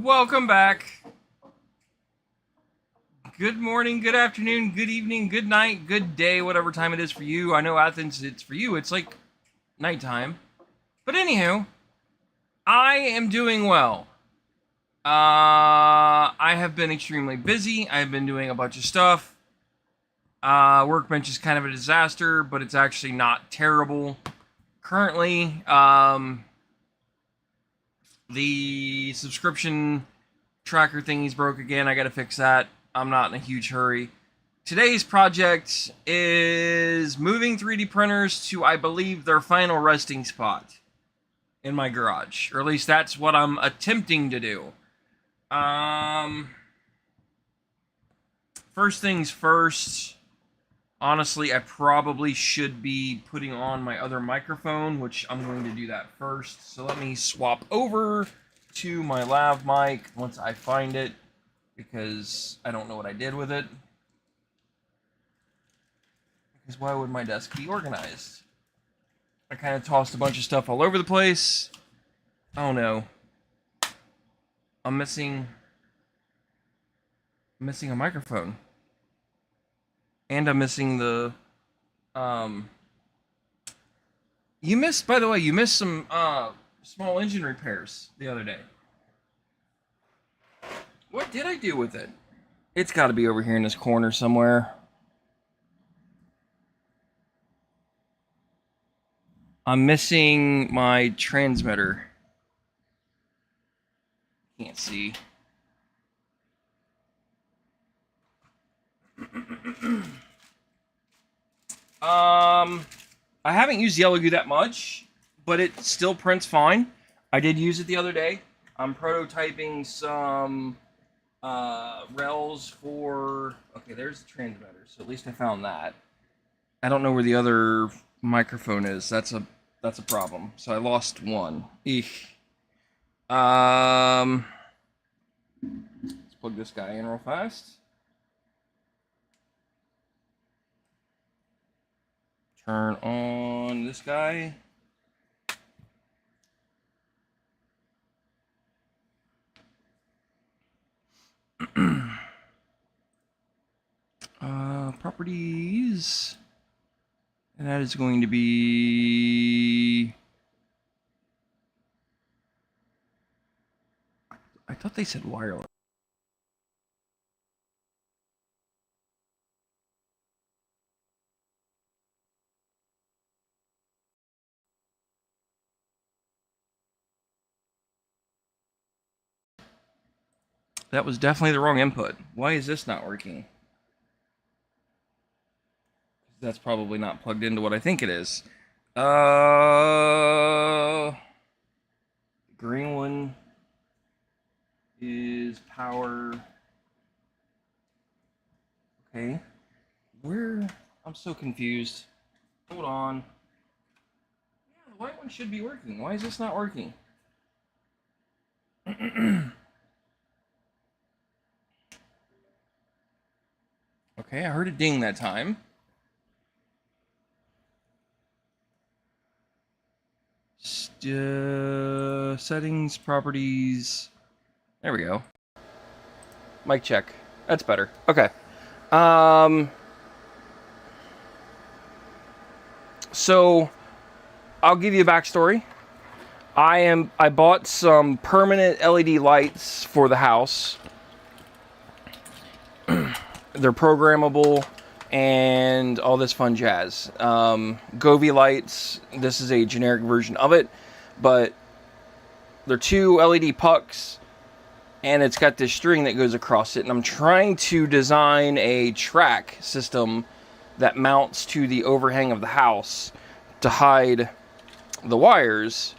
Welcome back. Good morning, good afternoon, good evening, good night, good day, whatever time it is for you. I know Athens, it's for you, it's like nighttime. But anywho, I am doing well. I have been extremely busy. I've been doing a bunch of stuff. Workbench is kind of a disaster, but it's actually not terrible. Currently, the subscription tracker thingy's broke again. I gotta fix that. I'm not in a huge hurry. Today's project is moving 3D printers to, I believe, their final resting spot in my garage. Or at least that's what I'm attempting to do. First things first, honestly, I probably should be putting on my other microphone, which I'm going to do that first. So let me swap over to my lav mic once I find it, because I don't know what I did with it. Because why would my desk be organized? I kind of tossed a bunch of stuff all over the place. Oh no. I'm missing a microphone. And I'm missing the you missed, by the way, you missed some small engine repairs the other day. What did I do with it? It's got to be over here in this corner somewhere. I'm missing my transmitter. Can't see. I haven't used Yellow Goo that much, but it still prints fine. I did use it the other day. I'm prototyping some rails for... Okay, there's the transmitter, so at least I found that. I don't know where the other microphone is. That's a problem. So I lost one. Eesh. Let's plug this guy in real fast. Turn on this guy. Properties. And that is going to be... I thought they said wireless. That was definitely the wrong input. Why is this not working? That's probably not plugged into what I think it is. The green one is power. Okay. Where? I'm so confused. Hold on. Yeah, the white one should be working. Why is this not working? Okay, I heard a ding that time. Settings, properties. There we go. Mic check. That's better. Okay. So I'll give you a backstory. I bought some permanent LED lights for the house. They're programmable and all this fun jazz. Govee lights, this is a generic version of it, but they're two LED pucks, and it's got this string that goes across it, and I'm trying to design a track system that mounts to the overhang of the house to hide the wires,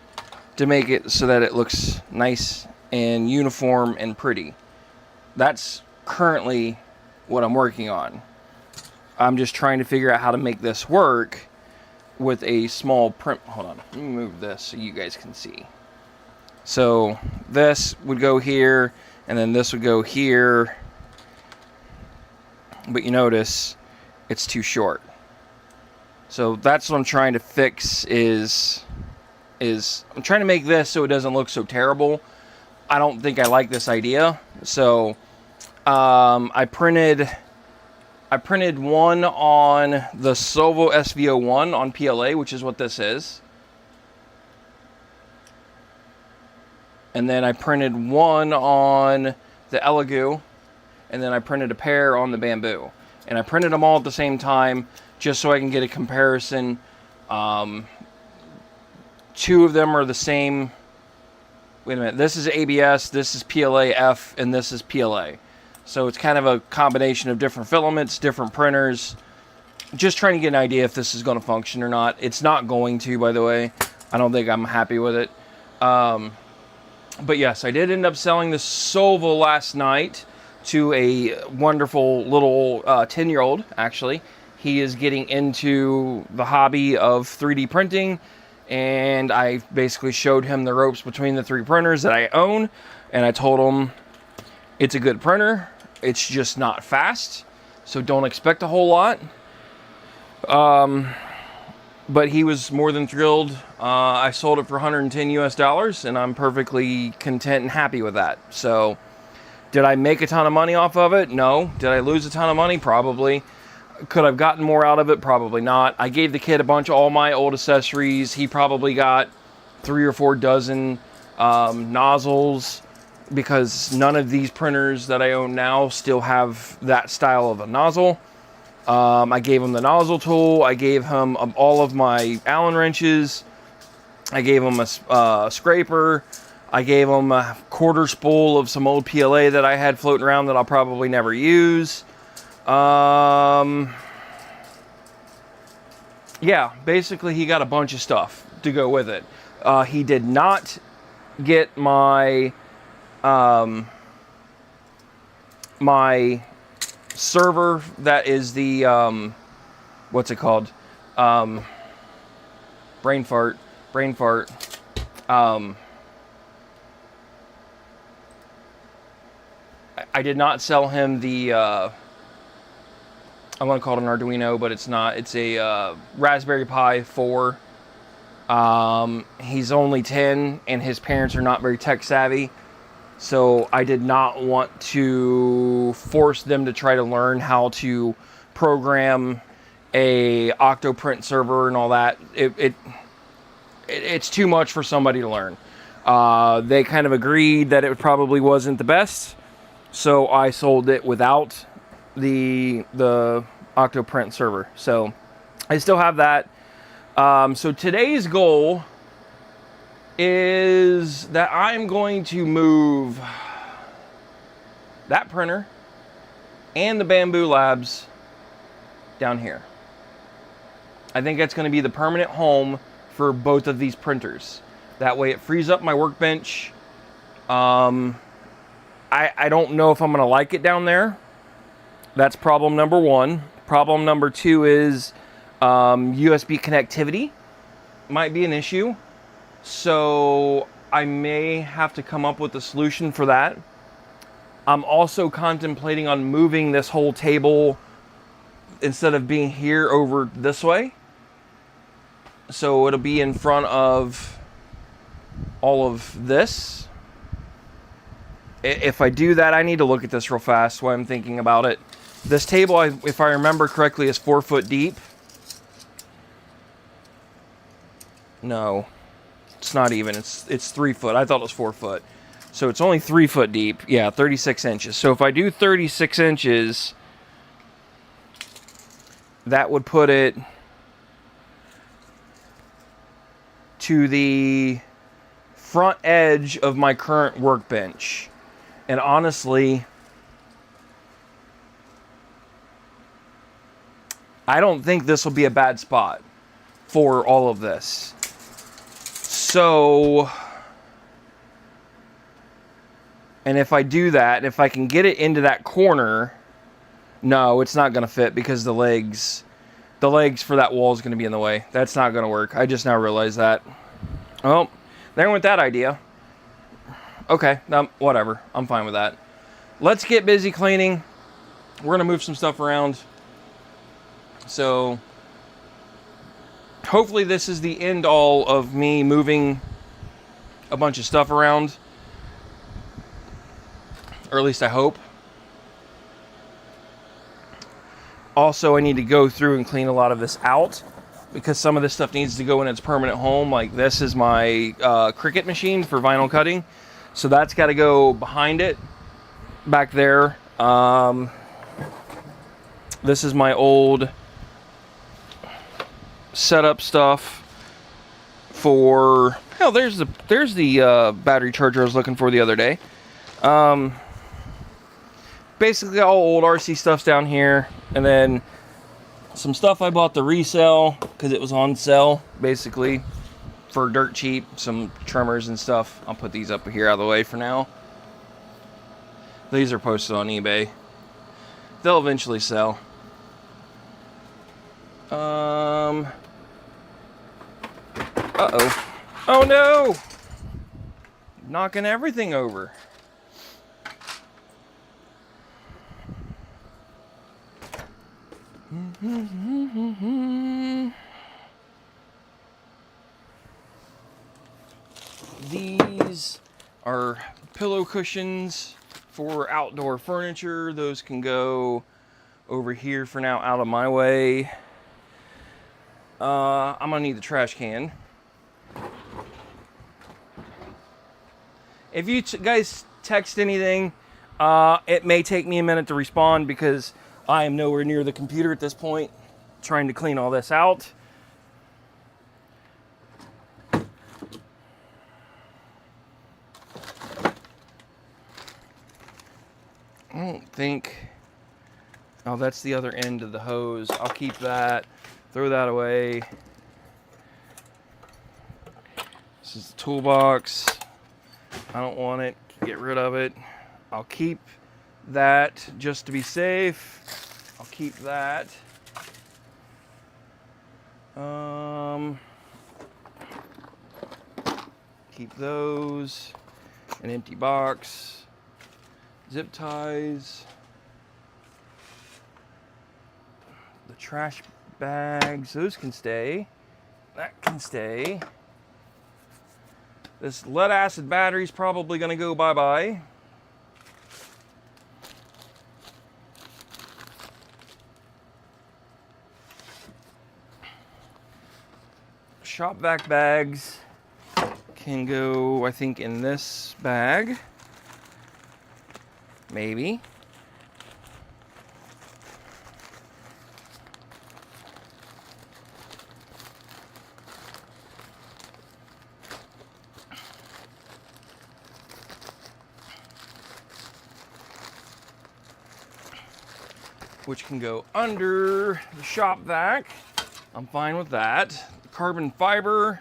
to make it so that it looks nice and uniform and pretty. That's currently what I'm working on. I'm just trying to figure out how to make this work with a small print. Hold on, let me move this so you guys can see. So this would go here, and then this would go here, but you notice it's too short. So that's what I'm trying to fix, is I'm trying to make this so it doesn't look so terrible, I don't think I like this idea. So I printed one on the Solvo SV01 on PLA, which is what this is. And then I printed one on the Elegoo, and then I printed a pair on the Bamboo. And I printed them all at the same time just so I can get a comparison. Two of them are the same. Wait a minute, this is ABS, this is PLA F, and this is PLA. So it's kind of a combination of different filaments, different printers. Just trying to get an idea if this is going to function or not. It's not going to, by the way. I don't think I'm happy with it. But yes, I did end up selling the Solvo last night to a wonderful little 10-year-old, actually. He is getting into the hobby of 3D printing, and I basically showed him the ropes between the 3 printers that I own, and I told him it's a good printer, it's just not fast, so don't expect a whole lot. But he was more than thrilled. I sold it for $110 US, and I'm perfectly content and happy with that. So, did I make a ton of money off of it? No. Did I lose a ton of money? Probably. Could I've gotten more out of it? Probably not. I gave the kid a bunch of all my old accessories. He probably got 3 or 4 dozen nozzles, because none of these printers that I own now still have that style of a nozzle. I gave him the nozzle tool. I gave him all of my Allen wrenches. I gave him a scraper. I gave him a quarter spool of some old PLA that I had floating around that I'll probably never use. Yeah, basically he got a bunch of stuff to go with it. He did not get my my server that is the what's it called, brain fart. I did not sell him the I want to call it an Arduino, but it's not. It's a Raspberry Pi 4. He's only 10 and his parents are not very tech savvy. So I did not want to force them to try to learn how to program a Octoprint server and all that. It's too much for somebody to learn. They kind of agreed that it probably wasn't the best, so I sold it without the Octoprint server. So I still have that. So today's goal is that I'm going to move that printer and the Bamboo Labs down here. I think that's going to be the permanent home for both of these printers. That way it frees up my workbench. I don't know if I'm going to like it down there. That's problem number 1. Problem number 2 is USB connectivity might be an issue. So I may have to come up with a solution for that. I'm also contemplating on moving this whole table, instead of being here, over this way. So it'll be in front of all of this. If I do that, I need to look at this real fast while I'm thinking about it. This table, if I remember correctly, is 4 foot deep. No. It's not even. It's 3 foot. I thought it was 4 foot. So it's only 3 foot deep. Yeah, 36 inches. So if I do 36 inches, that would put it to the front edge of my current workbench. And honestly, I don't think this will be a bad spot for all of this. So, and if I do that, if I can get it into that corner, no, it's not going to fit because the legs for that wall is going to be in the way. That's not going to work. I just now realized that. Oh, there went that idea. Okay, whatever. I'm fine with that. Let's get busy cleaning. We're going to move some stuff around. So, hopefully this is the end all of me moving a bunch of stuff around. or at least I hope. Also, I need to go through and clean a lot of this out because some of this stuff needs to go in its permanent home. Like this is my Cricut machine for vinyl cutting. So that's got to go behind it, back there. This is my old setup stuff for, hell, there's the battery charger I was looking for the other day. Basically all old RC stuff's down here, and then some stuff I bought to resell because it was on sale basically for dirt cheap, some trimmers and stuff. I'll put these up here out of the way for now. These are posted on eBay. They'll eventually sell. Uh-oh. Oh no! Knocking everything over. These are pillow cushions for outdoor furniture. Those can go over here for now, out of my way. I'm gonna need the trash can. If you guys text anything, it may take me a minute to respond because I am nowhere near the computer at this point, trying to clean all this out. I don't think... Oh, that's the other end of the hose. I'll keep that. Throw that away. This is the toolbox. I don't want it. Get rid of it. I'll keep that just to be safe. I'll keep that. Keep those. An empty box. Zip ties. The trash bags, those can stay. That can stay. This lead acid battery is probably going to go bye-bye. Shop vac bags can go, I think, in this bag. Maybe. Which can go under the shop vac. I'm fine with that. The carbon fiber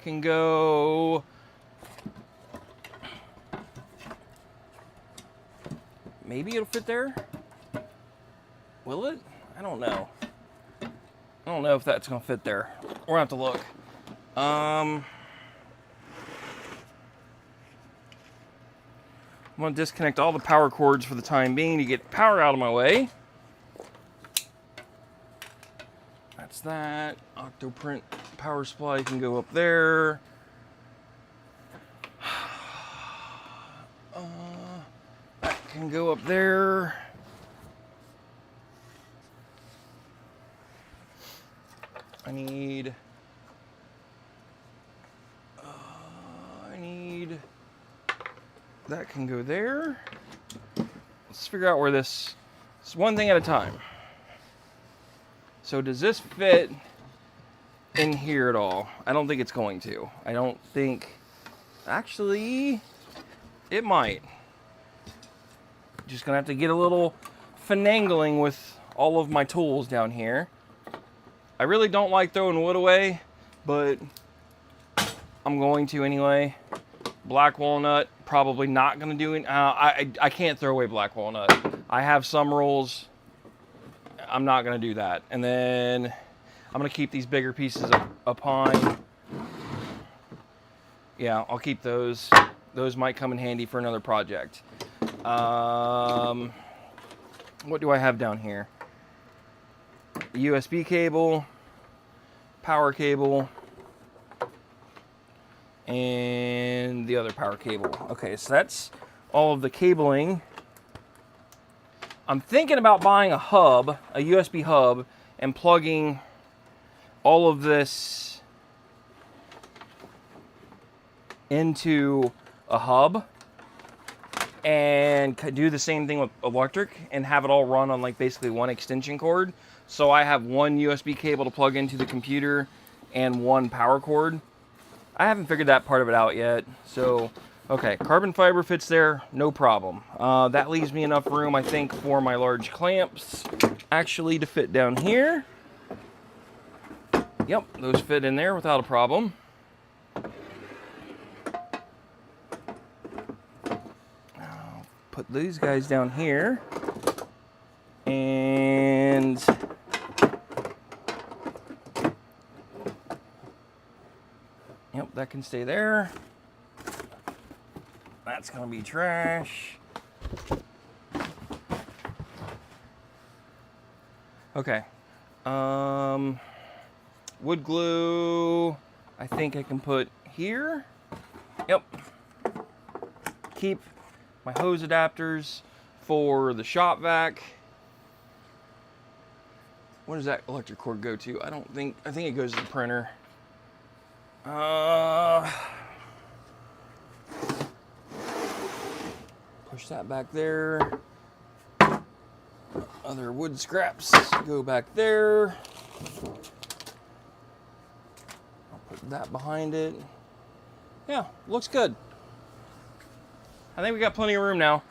can go maybe it'll fit there. Will it? I don't know. I don't know if that's gonna fit there. We're gonna have to look. I'm gonna disconnect all the power cords for the time being to get power out of my way. That's that. Octoprint power supply can go up there. That can go up there. I need that can go there. Let's figure out where this, it's one thing at a time. So does this fit in here at all? I don't think it's going to. I don't think, actually, it might. Just gonna have to get a little finagling with all of my tools down here. I really don't like throwing wood away, but I'm going to anyway. Black walnut, probably not gonna do it. I can't throw away black walnut. I have some rolls. I'm not gonna do that. And then I'm gonna keep these bigger pieces of pine. Yeah, I'll keep those. Those might come in handy for another project. What do I have down here? The USB cable, power cable, and the other power cable. Okay, so that's all of the cabling. I'm thinking about buying a hub, a USB hub, and plugging all of this into a hub and do the same thing with electric and have it all run on like basically one extension cord. So I have one USB cable to plug into the computer and one power cord. I haven't figured that part of it out yet. So, okay, carbon fiber fits there, no problem. That leaves me enough room, I think, for my large clamps actually to fit down here. Yep, those fit in there without a problem. I'll put these guys down here. And yep, that can stay there. That's gonna be trash. Okay. Wood glue, I think I can put here. Yep. Keep my hose adapters for the shop vac. Where does that electric cord go to? I think it goes to the printer. Push that back there. Other wood scraps go back there. I'll put that behind it. Yeah, looks good. I think we got plenty of room now.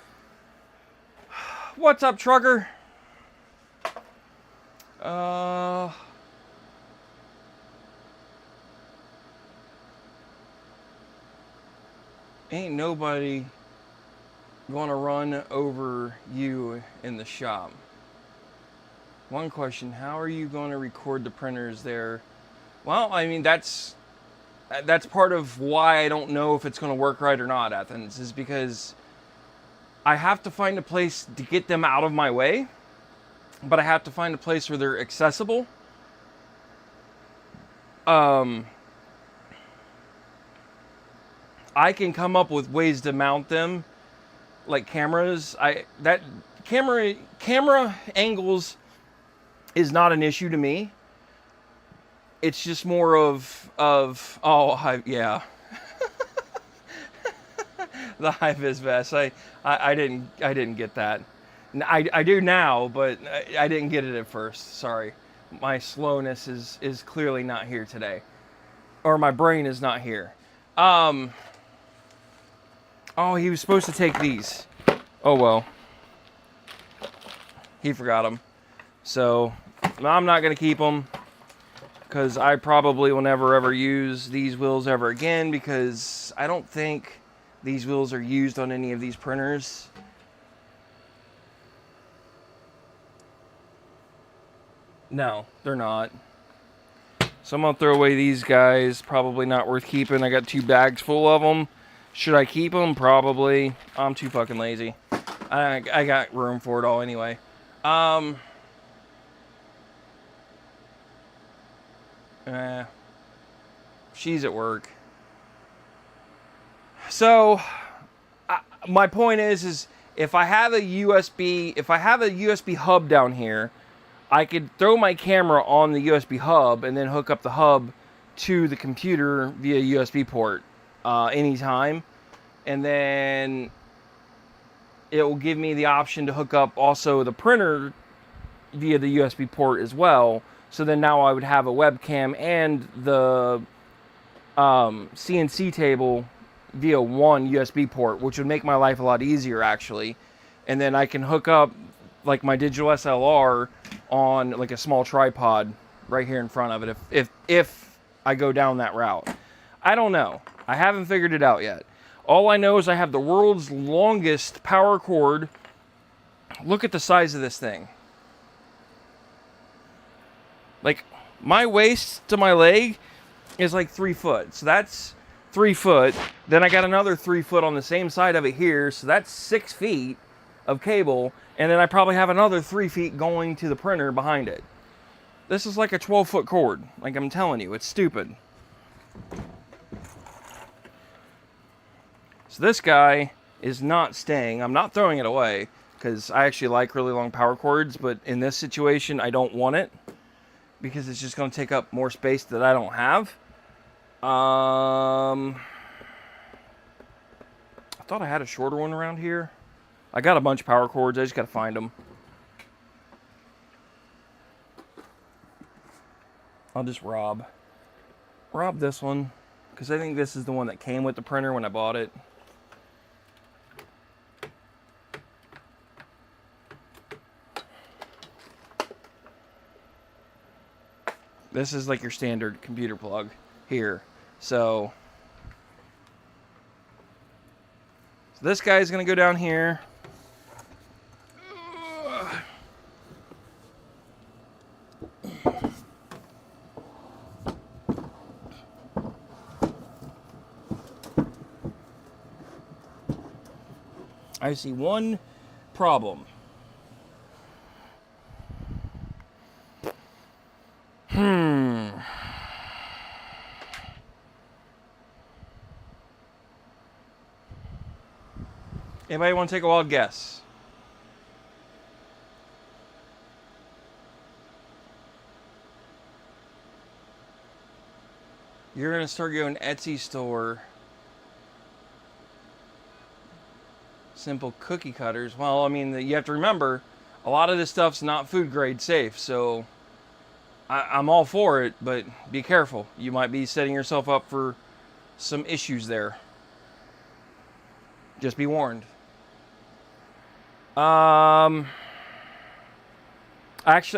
What's up, trucker? Ain't nobody gonna run over you in the shop. One question, how are you going to record the printers there? Well, I mean, that's part of why I don't know if it's going to work right or not, Athens, is because I have to find a place to get them out of my way, but I have to find a place where they're accessible. I can come up with ways to mount them, like cameras. That camera angles is not an issue to me. It's just more of yeah. The high-vis vest. I didn't get that. I do now, but I didn't get it at first. Sorry. My slowness is clearly not here today. Or my brain is not here. Oh, he was supposed to take these. Oh well. He forgot them. So, I'm not going to keep them. Because I probably will never ever use these wheels ever again. Because I don't think these wheels are used on any of these printers. No, they're not. So I'm going to throw away these guys. Probably not worth keeping. I got 2 bags full of them. Should I keep them? Probably. I'm too fucking lazy. I got room for it all anyway. She's at work. So, my point is if I have a USB hub down here, I could throw my camera on the USB hub and then hook up the hub to the computer via USB port anytime. And then it will give me the option to hook up also the printer via the USB port as well. So then now I would have a webcam and the CNC table via one USB port, which would make my life a lot easier actually. And then I can hook up like my digital SLR on like a small tripod right here in front of it if I go down that route. I don't know. I haven't figured it out yet. All I know is I have the world's longest power cord. Look at the size of this thing. Like, my waist to my leg is like 3 foot. So that's 3 foot. Then I got another 3 foot on the same side of it here. So that's 6 feet of cable. And then I probably have another 3 feet going to the printer behind it. This is like a 12-foot cord. Like I'm telling you, it's stupid. So this guy is not staying. I'm not throwing it away because I actually like really long power cords, but in this situation, I don't want it because it's just going to take up more space that I don't have. I thought I had a shorter one around here. I got a bunch of power cords. I just got to find them. I'll just rob this one because I think this is the one that came with the printer when I bought it. This is like your standard computer plug here. So this guy's gonna go down here. I see one problem. Anybody want to take a wild guess? You're going to start going Etsy store. Simple cookie cutters. Well, I mean, you have to remember, a lot of this stuff's not food grade safe, so I'm all for it, but be careful. You might be setting yourself up for some issues there. Just be warned. Actually,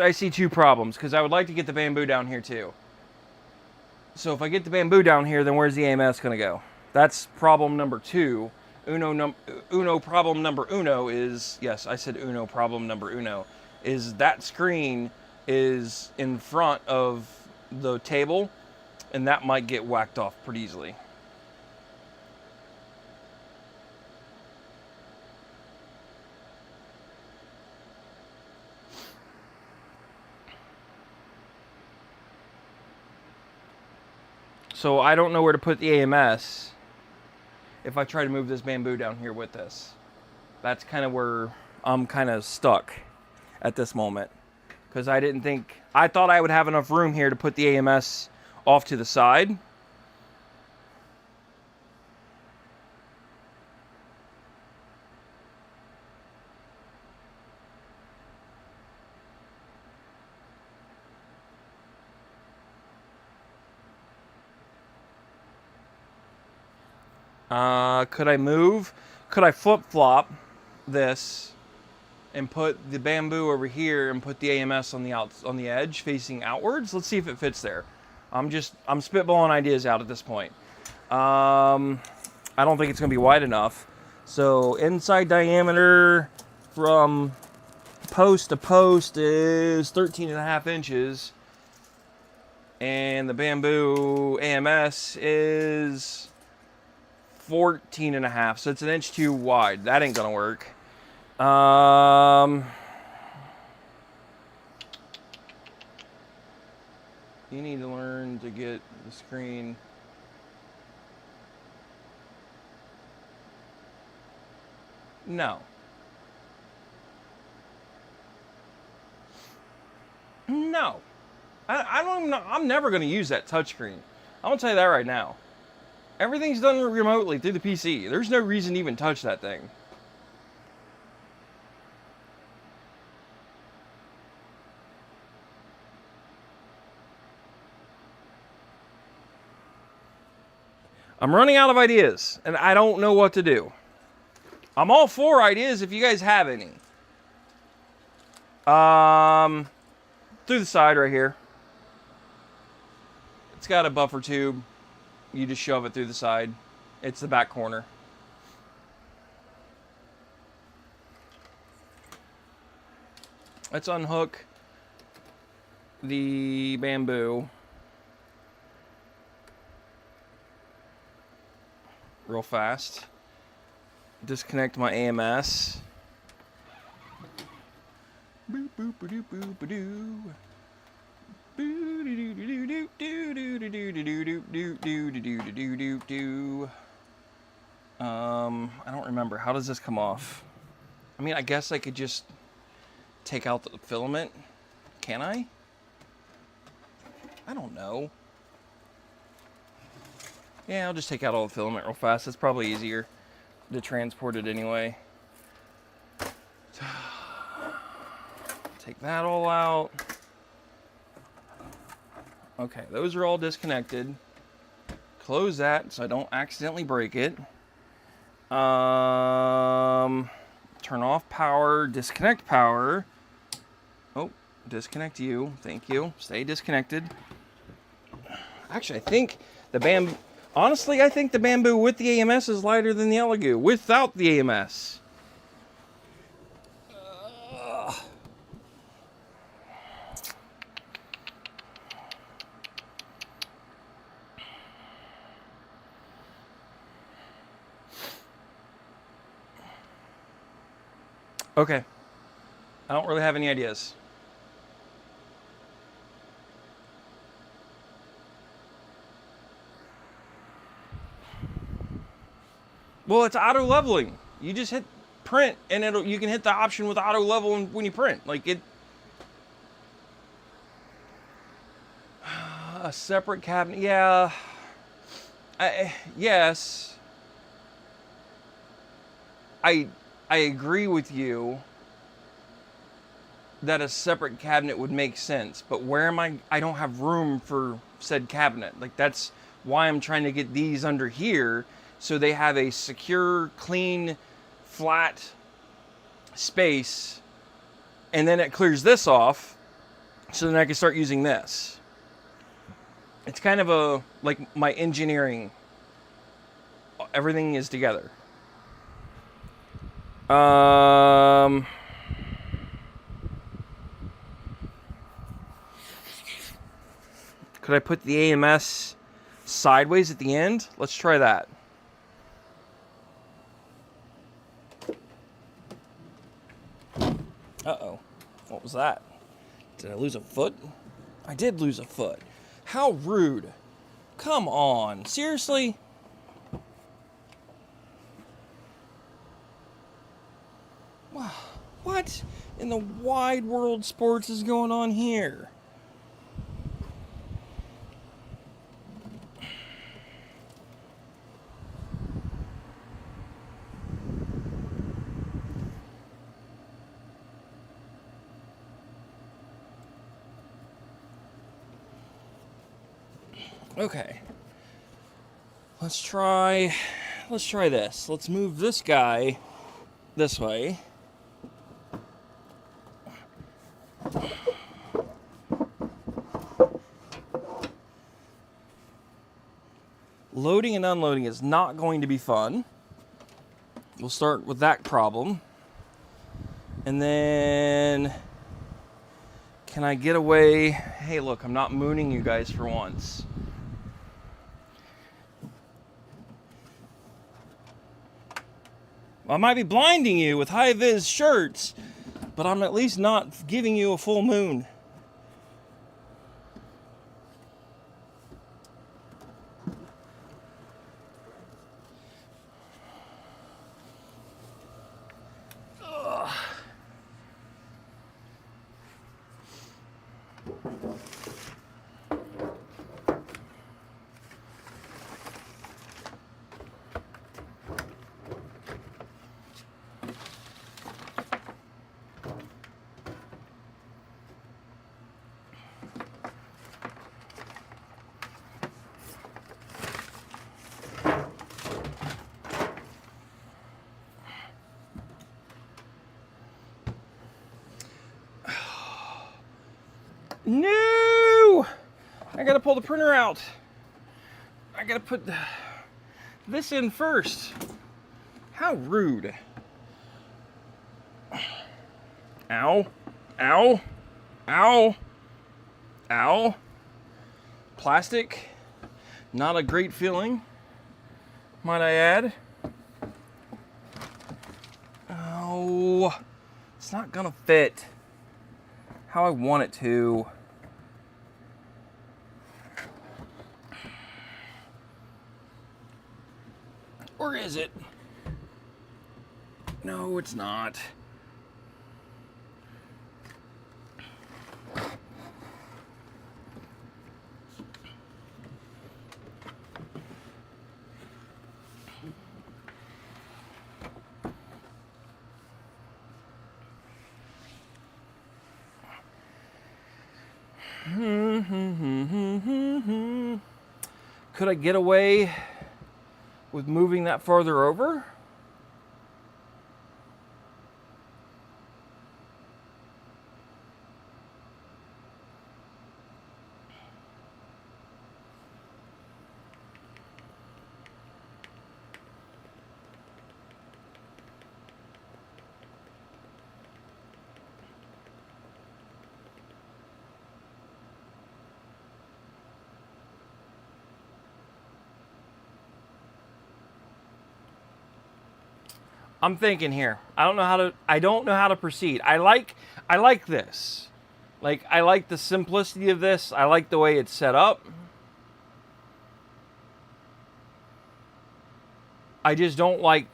I see two problems, because I would like to get the bamboo down here too. So if I get the bamboo down here, then where's the AMS going to go? That's problem number two. Uno problem number uno is, yes, I said uno problem number uno, is that screen is in front of the table, and that might get whacked off pretty easily. So I don't know where to put the AMS if I try to move this bamboo down here with this. That's kind of where I'm kind of stuck at this moment. Because I thought I would have enough room here to put the AMS off to the side. Could I move? Could I flip-flop this and put the bamboo over here and put the AMS on the edge facing outwards? Let's see if it fits there. I'm spitballing ideas out at this point. I don't think it's going to be wide enough. So inside diameter from post to post is 13.5 inches. And the bamboo AMS is 14.5, so it's an inch too wide. That ain't gonna work. You need to learn to get the screen. No. No. I don't even know. I'm never gonna use that touchscreen. I'm gonna tell you that right now. Everything's done remotely through the PC. There's no reason to even touch that thing. I'm running out of ideas, and I don't know what to do. I'm all for ideas if you guys have any. Through the side right here. It's got a buffer tube. You just shove it through the side. It's the back corner. Let's unhook the bamboo real fast. Disconnect my AMS. Boop boop ba doo boop ba doo. Boo doo doo doo doo doo doo doo doo doo doo doo doo doo doo doo. I don't remember. How does this come off? I mean, I guess I could just take out the filament. Can I? I don't know. Yeah, I'll just take out all the filament real fast. It's probably easier to transport it anyway. Take that all out. Okay, those are all disconnected. Close that so I don't accidentally break it. Turn off power, disconnect power. Oh, disconnect you. Thank you. Stay disconnected. Actually, I think the bamboo... Honestly, I think the bamboo with the AMS is lighter than the Elegoo without the AMS. Okay. I don't really have any ideas. Well, it's auto leveling. You just hit print, and you can hit the option with auto level when you print. Like it. A separate cabinet, yeah. Yes. I agree with you that a separate cabinet would make sense, but where am I don't have room for said cabinet. Like that's why I'm trying to get these under here so they have a secure, clean, flat space, and then it clears this off so then I can start using this. It's kind of a, like my engineering, everything is together. Could I put the AMS sideways at the end? Let's try that. Uh-oh. What was that? Did I lose a foot? I did lose a foot. How rude. Come on. Seriously? What in the wide world sports is going on here? Okay. Let's try this. Let's move this guy this way. Loading and unloading is not going to be fun. We'll start with that problem. And then, can I get away? Hey, look, I'm not mooning you guys for once. I might be blinding you with high-vis shirts, but I'm at least not giving you a full moon. No! I gotta pull the printer out. I gotta put this in first. How rude. Ow. Ow. Ow. Ow. Plastic. Not a great feeling, might I add. Oh. It's not gonna fit how I want it to. We're is it? No, it's not. Could I get away with moving that farther over? I'm thinking here. I don't know how to proceed. I like this. Like, I like the simplicity of this. I like the way it's set up. I just don't like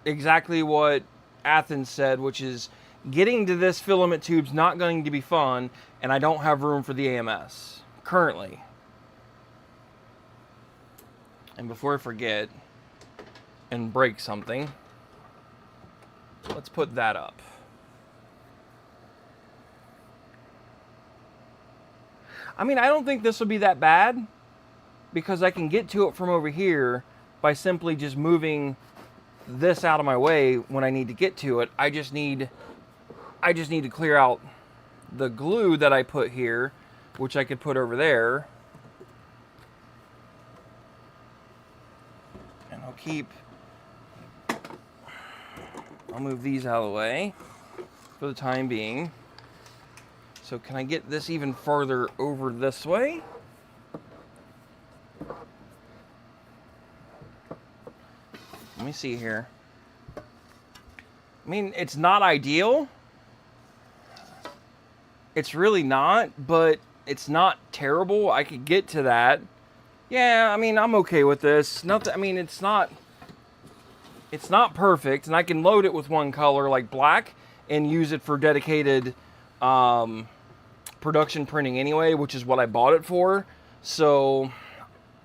exactly what Athens said, which is getting to this filament tube's not going to be fun, and I don't have room for the AMS currently. And before I forget and break something, let's put that up. I mean, I don't think this will be that bad because I can get to it from over here by simply just moving this out of my way when I need to get to it. I just need to clear out the glue that I put here, which I could put over there. And I'll move these out of the way for the time being. So can I get this even farther over this way? Let me see here. I mean, it's not ideal. It's really not, but it's not terrible. I could get to that. Yeah, I mean, I'm okay with this. Nothing. I mean, it's not perfect, and I can load it with one color like black and use it for dedicated production printing anyway, which is what I bought it for. So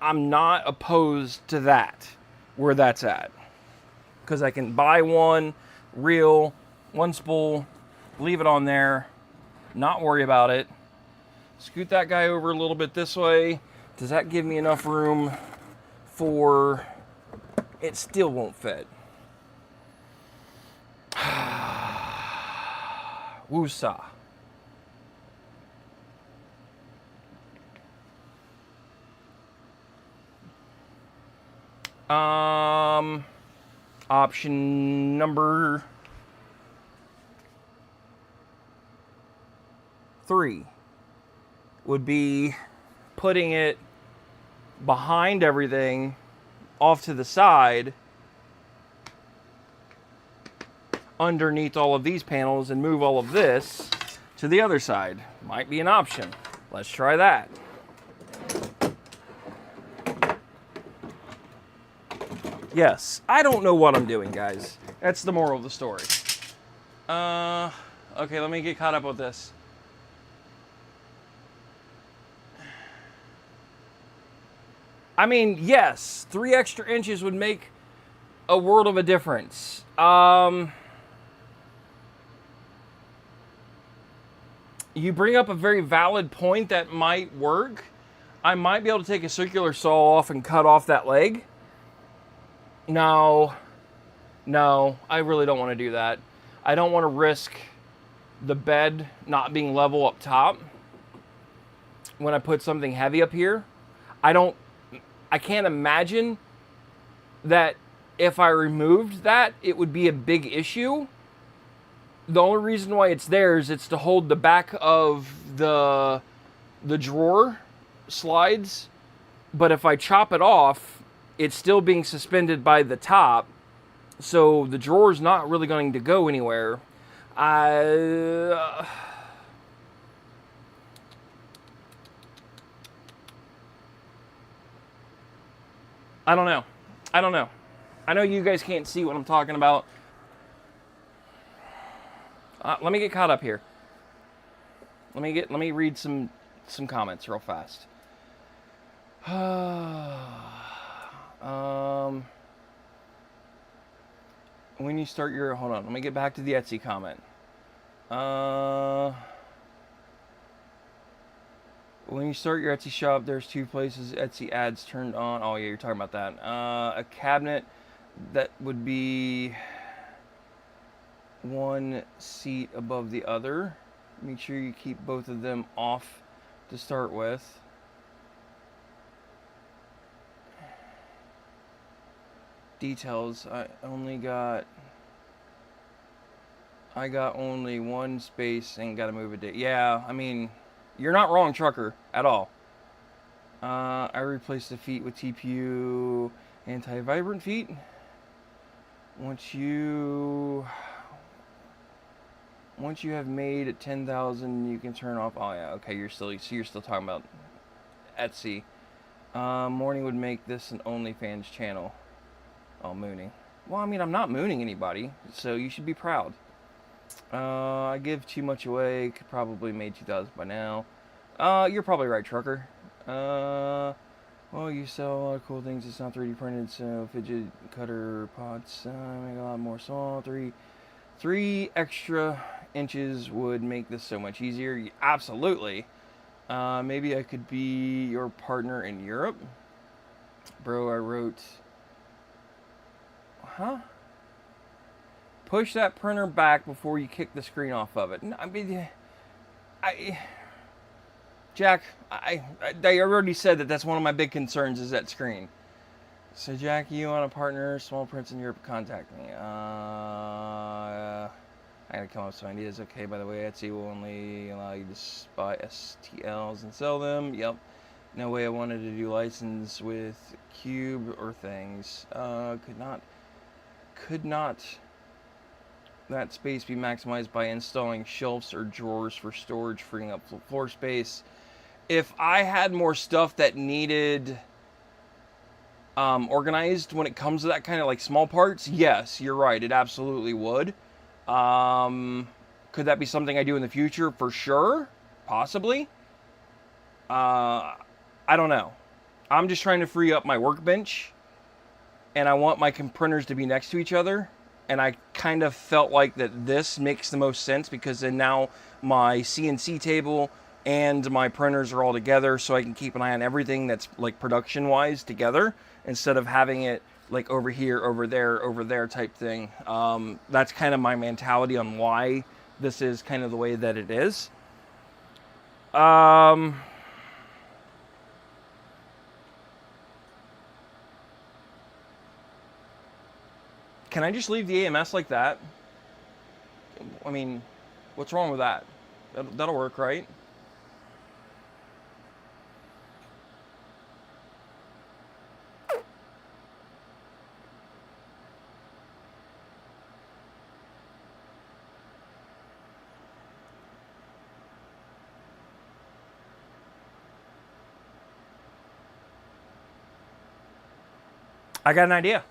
I'm not opposed to that, where that's at. Because I can buy one reel, one spool, leave it on there, not worry about it. Scoot that guy over a little bit this way. Does that give me enough room for... It still won't fit. Woosah. Option number 3 would be putting it behind everything off to the side underneath all of these panels and move all of this to the other side. Might be an option. Let's try that. Yes, I don't know what I'm doing, guys. That's the moral of the story. Okay, let me get caught up with this. I mean, yes, 3 extra inches would make a world of a difference. You bring up a very valid point that might work. I might be able to take a circular saw off and cut off that leg. No, I really don't want to do that. I don't want to risk the bed not being level up top when I put something heavy up here. I can't imagine that if I removed that, it would be a big issue. The only reason why it's there is it's to hold the back of the drawer slides. But if I chop it off, it's still being suspended by the top. So the drawer's not really going to go anywhere. I don't know. I don't know. I know you guys can't see what I'm talking about. Let me get caught up here. Let me read some comments real fast. When you start your, hold on, let me get back to the Etsy comment. When you start your Etsy shop, there's 2 places Etsy ads turned on. Oh yeah, you're talking about that. A cabinet that would be 1 seat above the other. Make sure you keep both of them off to start with. Details. I got only 1 space and gotta move it. Yeah, I mean, you're not wrong, trucker, at all. I replaced the feet with TPU anti-vibrant feet. Once you have made 10,000, you can turn off. Oh yeah, okay. You're still talking about Etsy. Morning would make this an OnlyFans channel. Oh, mooning. Well, I mean, I'm not mooning anybody, so you should be proud. I give too much away. Could probably made 2,000 by now. You're probably right, trucker. Well, you sell a lot of cool things. It's not 3D printed, so fidget cutter pots make a lot more small. Three extra inches would make this so much easier. Absolutely. Maybe I could be your partner in Europe. Bro, I wrote... Huh? Push that printer back before you kick the screen off of it. I mean... Jack, I already said that's one of my big concerns is that screen. So Jack, you want a partner, small prints in Europe, contact me. I gotta come up with some ideas. Okay, by the way, Etsy will only allow you to buy STLs and sell them. Yep. No way I wanted to do license with Cube or things. Could not that space be maximized by installing shelves or drawers for storage, freeing up floor space? If I had more stuff that needed organized when it comes to that kind of like small parts, yes, you're right. It absolutely would. Could that be something I do in the future? For sure. Possibly. I don't know. I'm just trying to free up my workbench, and I want my printers to be next to each other. And I kind of felt like that this makes the most sense because then now my CNC table and my printers are all together, so I can keep an eye on everything that's like production wise together instead of having it like over here, over there type thing. That's kind of my mentality on why this is kind of the way that it is. Can I just leave the AMS like that? I mean, what's wrong with that? That'll work, right? I got an idea.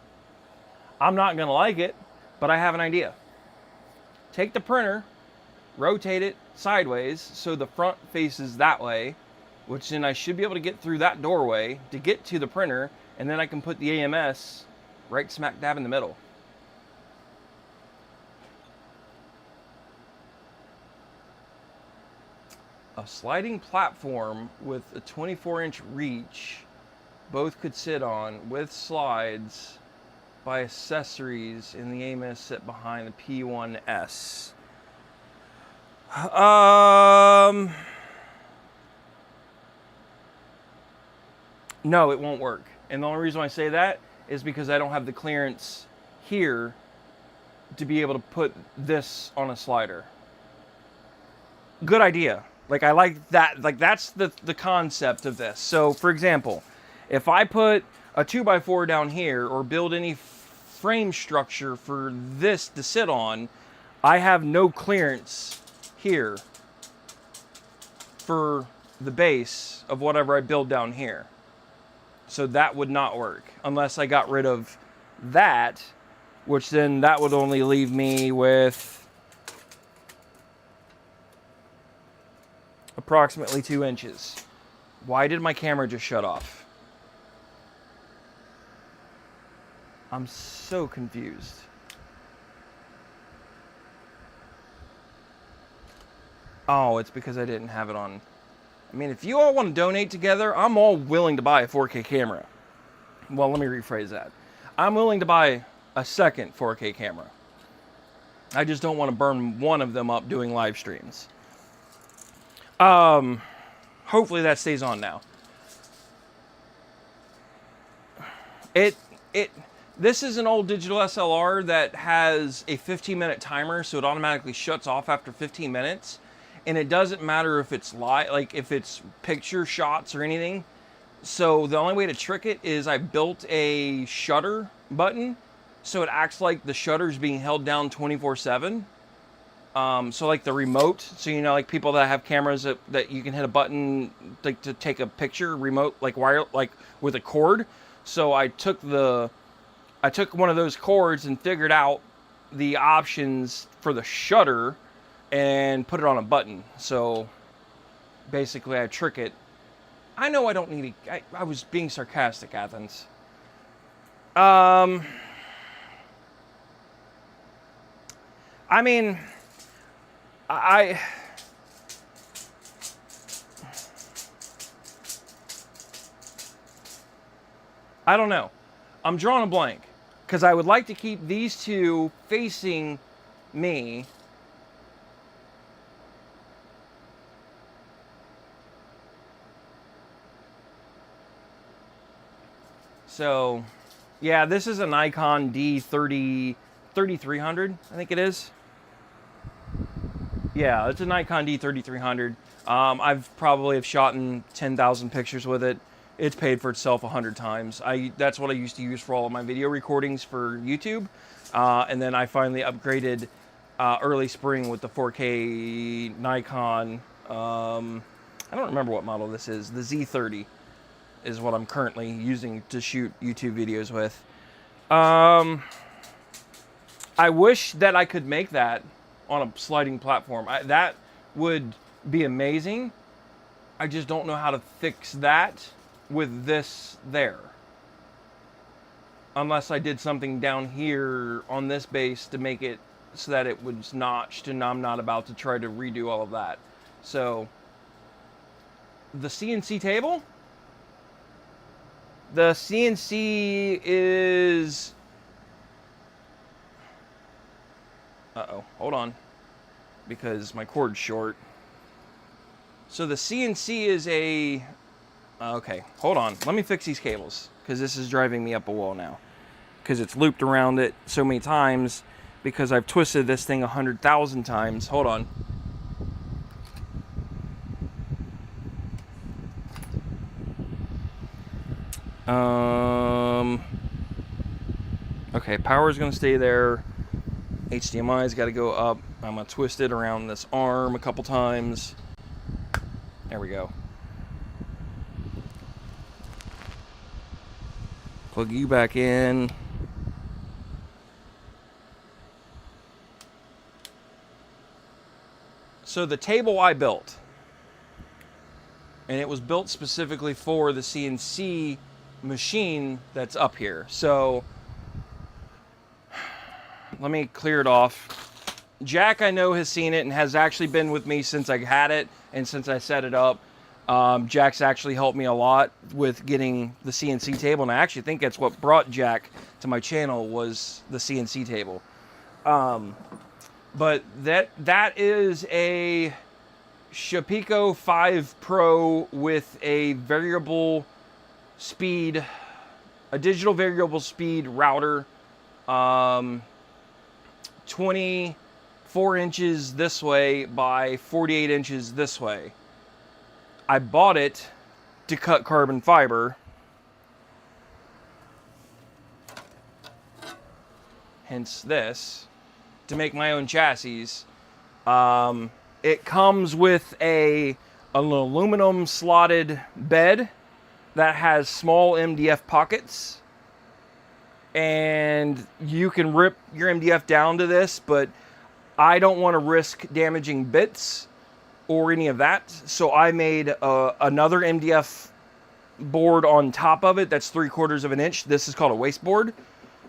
I'm not going to like it, but I have an idea. Take the printer, rotate it sideways so the front faces that way, which then I should be able to get through that doorway to get to the printer, and then I can put the AMS right smack dab in the middle. A sliding platform with a 24-inch reach both could sit on with slides by accessories in the AMS sit behind the P1S. No, it won't work. And the only reason I say that is because I don't have the clearance here to be able to put this on a slider. Good idea. Like, I like that. Like, that's the concept of this. So, for example, if I put a 2x4 down here or build any frame structure for this to sit on, I have no clearance here for the base of whatever I build down here. So that would not work unless I got rid of that, which then that would only leave me with approximately 2 inches. Why did my camera just shut off? I'm so confused. Oh, it's because I didn't have it on. I mean, if you all want to donate together, I'm all willing to buy a 4K camera. Well, let me rephrase that. I'm willing to buy a second 4K camera. I just don't want to burn one of them up doing live streams. Hopefully that stays on now. This is an old digital SLR that has a 15-minute timer, so it automatically shuts off after 15 minutes. And it doesn't matter if it's like if it's picture shots or anything. So the only way to trick it is I built a shutter button, so it acts like the shutter's being held down 24/7. So like the remote, so you know, like people that have cameras that you can hit a button like to take a picture, remote, like wire, like with a cord. So I took one of those cords and figured out the options for the shutter and put it on a button. So basically I trick it. I know I don't need it. I was being sarcastic, Athens. I mean, I don't know. I'm drawing a blank because I would like to keep these two facing me. So, yeah, this is a Nikon D30 3300, I think it is. Yeah, it's a Nikon D3300. I've probably have shot in 10,000 pictures with it. It's paid for itself 100 times. That's what I used to use for all of my video recordings for YouTube. And then I finally upgraded early spring with the 4K Nikon. I don't remember what model this is. The Z30 is what I'm currently using to shoot YouTube videos with. I wish that I could make that on a sliding platform. That would be amazing. I just don't know how to fix that with this there. Unless I did something down here on this base to make it so that it was notched, and I'm not about to try to redo all of that. So, the CNC table? The CNC is... Uh-oh, hold on. Because my cord's short. So the CNC is a... Okay, hold on. Let me fix these cables, because this is driving me up a wall now. Because it's looped around it so many times, because I've twisted this thing 100,000 times. Hold on. Okay, power's going to stay there. HDMI's got to go up. I'm going to twist it around this arm a couple times. There we go. Plug you back in. So the table I built, and it was built specifically for the CNC machine that's up here. So let me clear it off. Jack, I know, has seen it and has actually been with me since I had it and since I set it up. Jack's actually helped me a lot with getting the CNC table, and I actually think that's what brought Jack to my channel, was the CNC table. But that is a Shapeoko 5 Pro with a variable speed, a digital variable speed router, 24 inches this way by 48 inches this way. I bought it to cut carbon fiber, hence this, to make my own chassis. It comes with an aluminum slotted bed that has small MDF pockets, and you can rip your MDF down to this, but I don't want to risk damaging bits or any of that, so I made another MDF board on top of it that's 3/4 of an inch. This is called a waste board.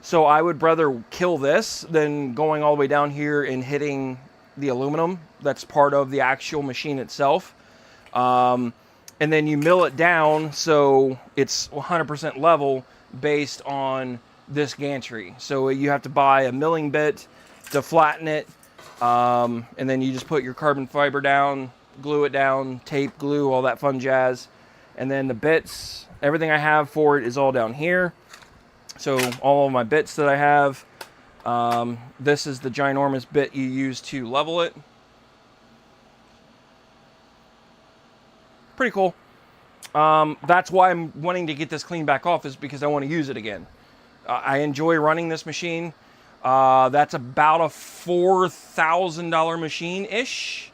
So I would rather kill this than going all the way down here and hitting the aluminum that's part of the actual machine itself. And then you mill it down so it's 100% level based on this gantry. So you have to buy a milling bit to flatten it, and then you just put your carbon fiber down, glue it down, tape, glue, all that fun jazz. And then the bits, everything I have for it is all down here. So all of my bits that I have, this is the ginormous bit you use to level it. Pretty cool. That's why I'm wanting to get this cleaned back off, is because I want to use it again. I enjoy running this machine. That's about a $4,000 machine-ish.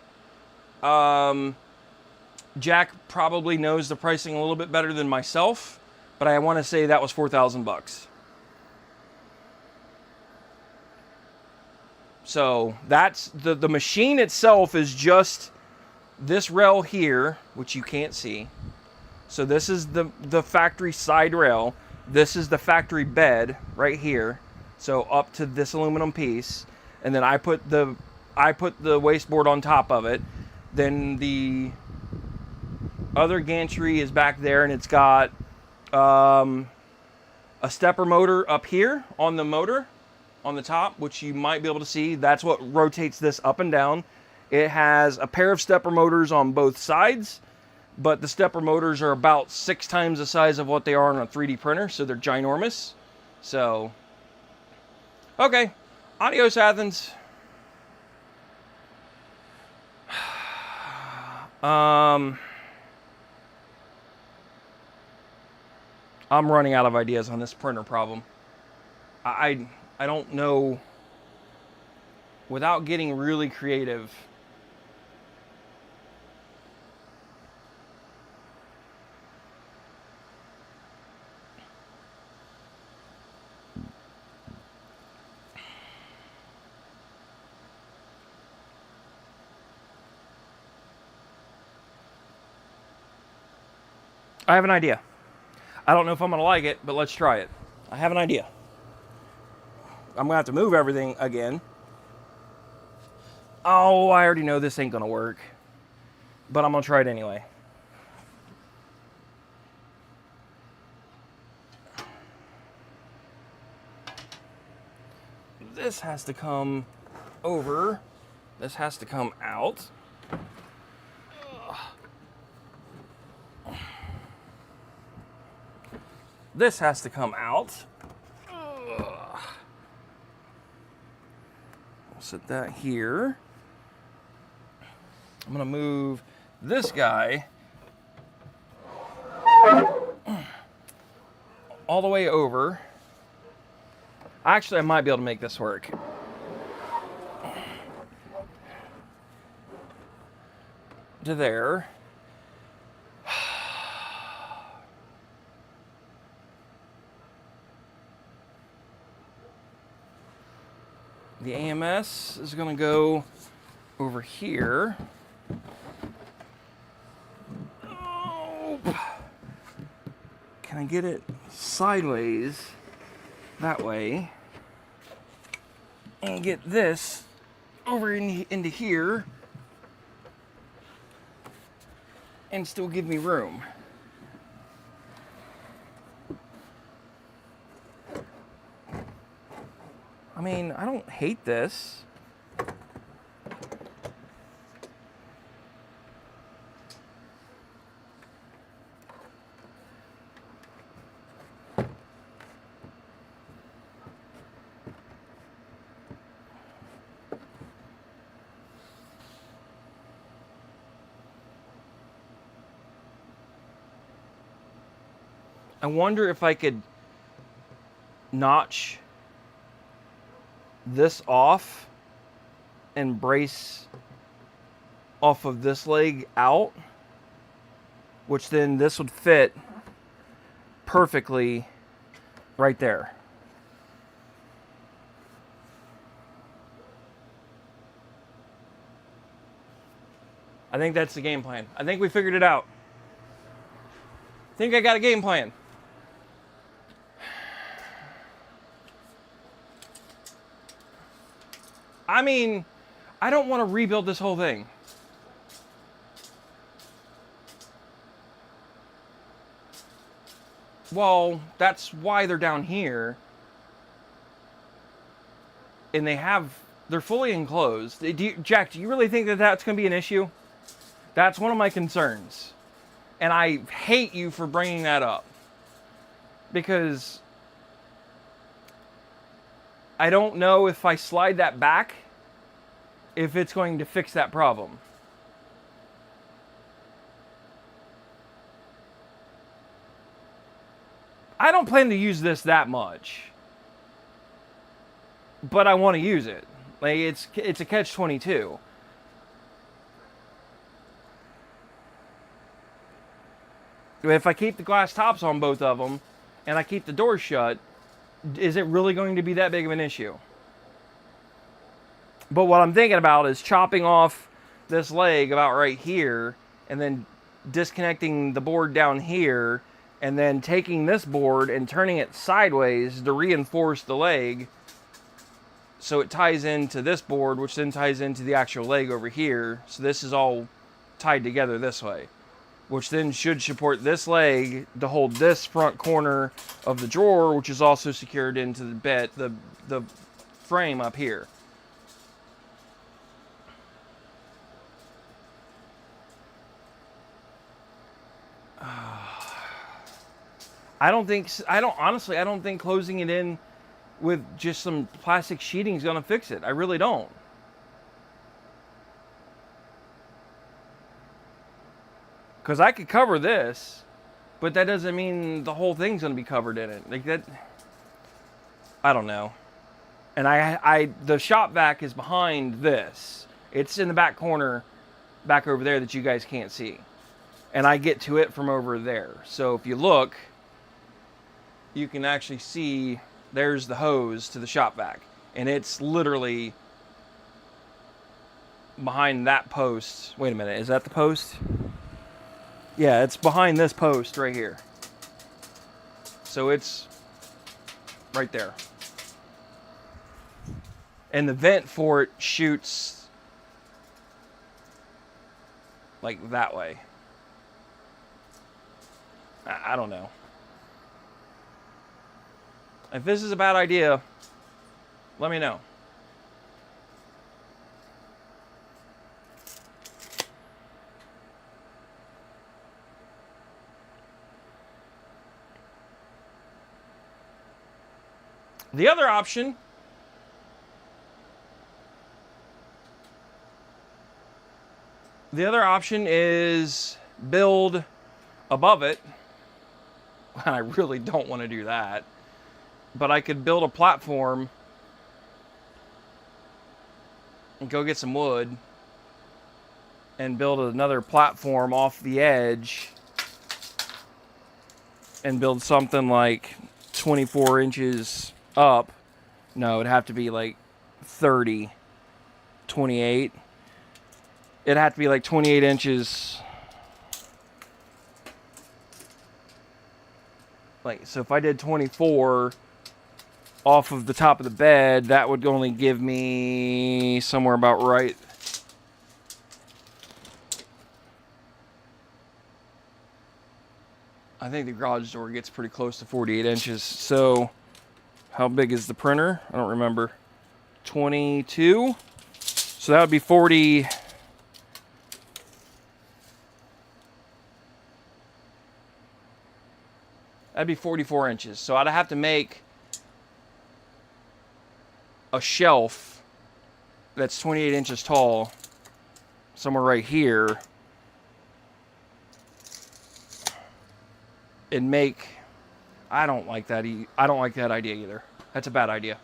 Jack probably knows the pricing a little bit better than myself, but I want to say that was $4,000. So that's the machine itself is just this rail here, which you can't see. So this is the factory side rail. This is the factory bed right here. So up to this aluminum piece, and then I put the wasteboard on top of it. Then the other gantry is back there, and it's got a stepper motor up here on the motor on the top, which you might be able to see. That's what rotates this up and down. It has a pair of stepper motors on both sides, but the stepper motors are about 6 times the size of what they are on a 3D printer, so they're ginormous. So, okay, adios Athens. I'm running out of ideas on this printer problem. I don't know, without getting really creative. I have an idea. I don't know if I'm going to like it, but let's try it. I have an idea. I'm going to have to move everything again. Oh, I already know this ain't going to work, but I'm going to try it anyway. This has to come over. This has to come out. This has to come out. We'll set that here. I'm going to move this guy all the way over. Actually, I might be able to make this work. To there. The AMS is going to go over here. Oh. Can I get it sideways that way? And get this over into here and still give me room. I mean, I don't hate this. I wonder if I could notch this off and brace off of this leg out, which then this would fit perfectly right there. I think that's the game plan. I think we figured it out. I think I got a game plan. I mean, I don't want to rebuild this whole thing. Well, that's why they're down here. And they're fully enclosed. Jack, do you really think that that's going to be an issue? That's one of my concerns. And I hate you for bringing that up. Because I don't know if I slide that back, if it's going to fix that problem. I don't plan to use this that much. But I want to use it. Like, it's a catch-22. If I keep the glass tops on both of them, and I keep the doors shut, is it really going to be that big of an issue? But what I'm thinking about is chopping off this leg about right here, and then disconnecting the board down here, and then taking this board and turning it sideways to reinforce the leg, so it ties into this board, which then ties into the actual leg over here. So this is all tied together this way, which then should support this leg to hold this front corner of the drawer, which is also secured into the bed, the frame up here. I don't think closing it in with just some plastic sheeting is going to fix it. I really don't. Because I could cover this, but that doesn't mean the whole thing's going to be covered in it. Like that, I don't know. And the shop vac is behind this. It's in the back corner, back over there that you guys can't see. And I get to it from over there. So if you look, you can actually see there's the hose to the shop vac. And it's literally behind that post. Wait a minute, is that the post? Yeah, it's behind this post right here. So it's right there. And the vent for it shoots like that way. I don't know. If this is a bad idea, let me know. The other option is build above it. And I really don't want to do that. But I could build a platform and go get some wood and build another platform off the edge and build something like 24 inches up. No, it'd have to be like 30, 28. It'd have to be like 28 inches. Like, so if I did 24 off of the top of the bed, that would only give me somewhere about right. I think the garage door gets pretty close to 48 inches. So how big is the printer? I don't remember. 22. So that would be 40. That'd be 44 inches. So I'd have to make a shelf that's 28 inches tall somewhere right here and make, I don't like that idea either. That's a bad idea.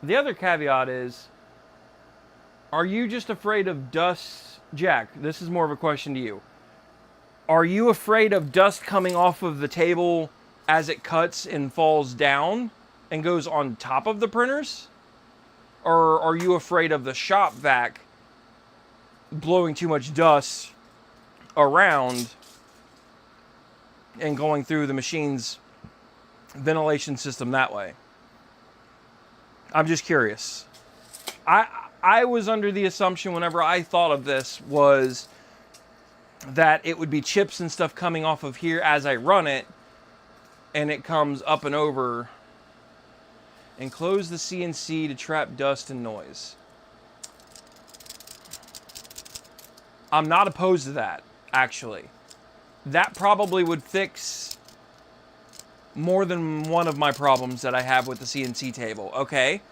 The other caveat is, are you just afraid of dust? Jack, this is more of a question to you. Are you afraid of dust coming off of the table as it cuts and falls down and goes on top of the printers? Or are you afraid of the shop vac blowing too much dust around and going through the machine's ventilation system that way? I'm just curious. I was under the assumption whenever I thought of this was that it would be chips and stuff coming off of here as I run it, and it comes up and over. And close the CNC to trap dust and noise. I'm not opposed to that, actually. That probably would fix more than one of my problems that I have with the CNC table. Okay,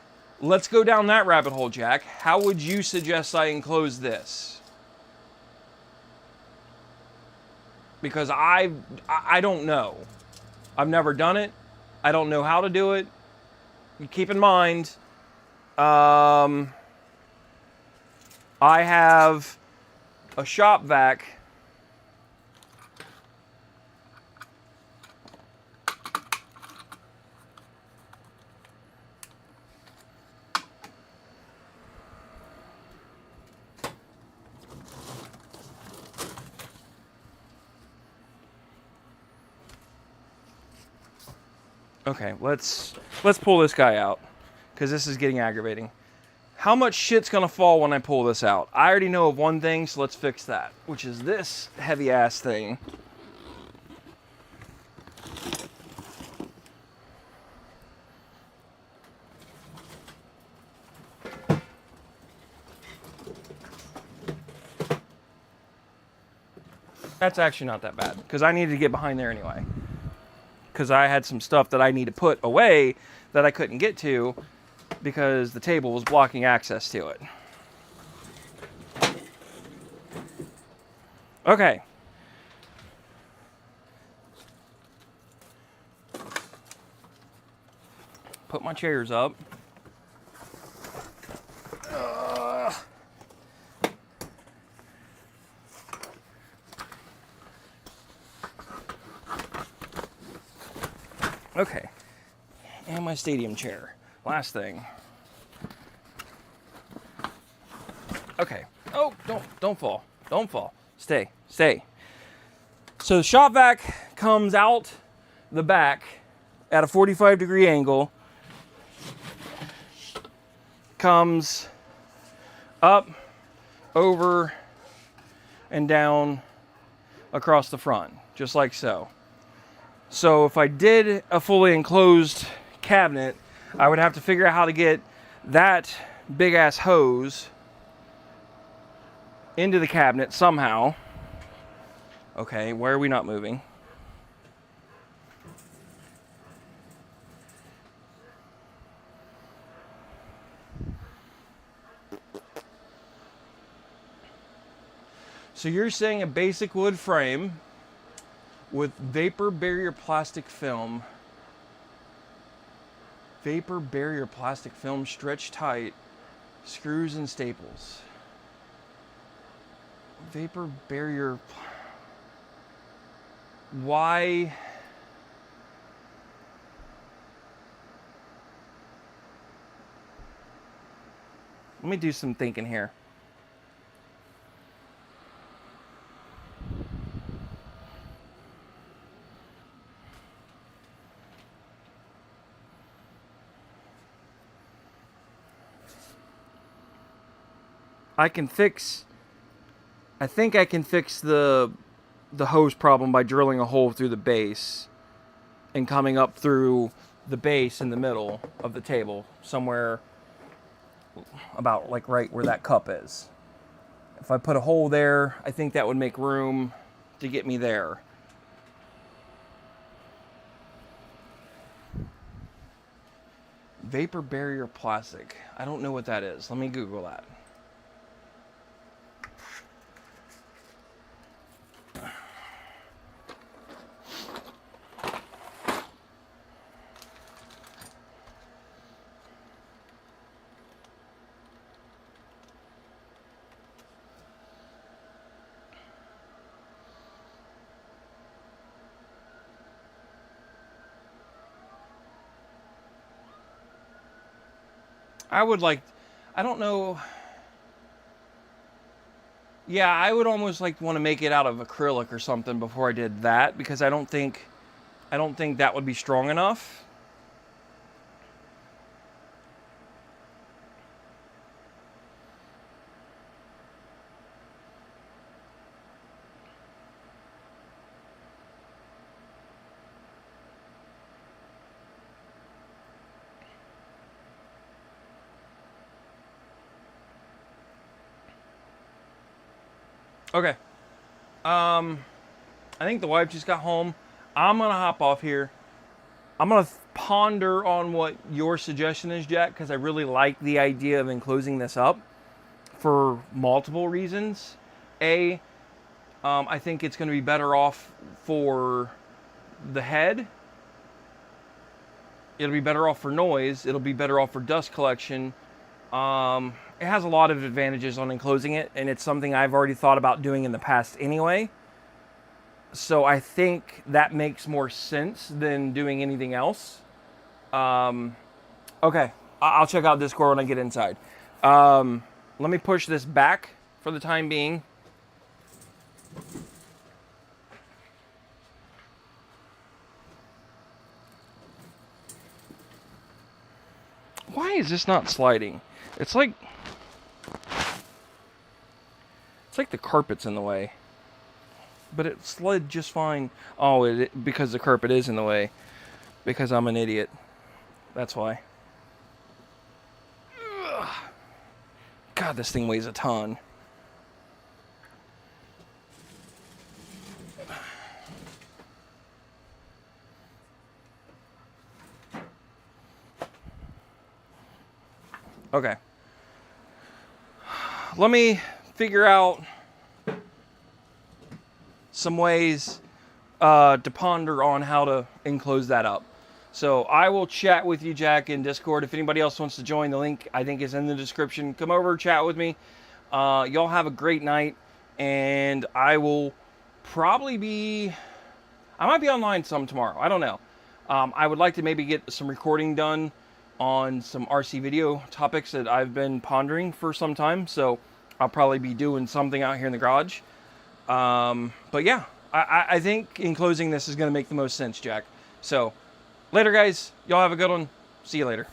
let's go down that rabbit hole, Jack. How would you suggest I enclose this? Because I don't know. I've never done it. I don't know how to do it. Keep in mind, I have a shop vac Okay, let's pull this guy out, because this is getting aggravating. How much shit's gonna fall when I pull this out? I already know of one thing, so let's fix that, which is this heavy ass thing. That's actually not that bad, because I needed to get behind there anyway. Because I had some stuff that I need to put away that I couldn't get to because the table was blocking access to it. Okay. Put my chairs up. Okay. And my stadium chair. Last thing. Okay. Oh, don't fall. Don't fall. Stay. So the shop vac comes out the back at a 45-degree angle. Comes up, over, and down across the front, just like so. So if I did a fully enclosed cabinet, I would have to figure out how to get that big ass hose into the cabinet somehow. Okay, why are we not moving? So you're saying a basic wood frame with vapor barrier plastic film. Vapor barrier plastic film stretched tight, screws and staples. Vapor barrier. Why? Let me do some thinking here. I think I can fix the hose problem by drilling a hole through the base and coming up through the base in the middle of the table, somewhere about like right where that cup is. If I put a hole there, I think that would make room to get me there. Vapor barrier plastic. I don't know what that is. Let me Google that. I would like, I don't know. Yeah, I would almost like want to make it out of acrylic or something before I did that, because I don't think that would be strong enough. Okay. I think the wife just got home. I'm gonna hop off here. I'm gonna ponder on what your suggestion is, Jack, because I really like the idea of enclosing this up for multiple reasons. A, I think it's going to be better off for the head. It'll be better off for noise. It'll be better off for dust collection. It has a lot of advantages on enclosing it, and it's something I've already thought about doing in the past anyway. So I think that makes more sense than doing anything else. Okay, I'll check out Discord when I get inside. Let me push this back for the time being. Why is this not sliding? It's like the carpet's in the way. But it slid just fine. Oh, because the carpet is in the way. Because I'm an idiot. That's why. Ugh. God, this thing weighs a ton. Okay. Let me figure out some ways to ponder on how to enclose that up. So I will chat with you, Jack, in Discord. If anybody else wants to join, the link I think is in the description. Come over, chat with me. Y'all have a great night, and I will probably be... I might be online some tomorrow. I don't know. I would like to maybe get some recording done on some RC video topics that I've been pondering for some time. So I'll probably be doing something out here in the garage. But yeah, I think enclosing this is going to make the most sense, Jack. So later, guys. Y'all have a good one. See you later.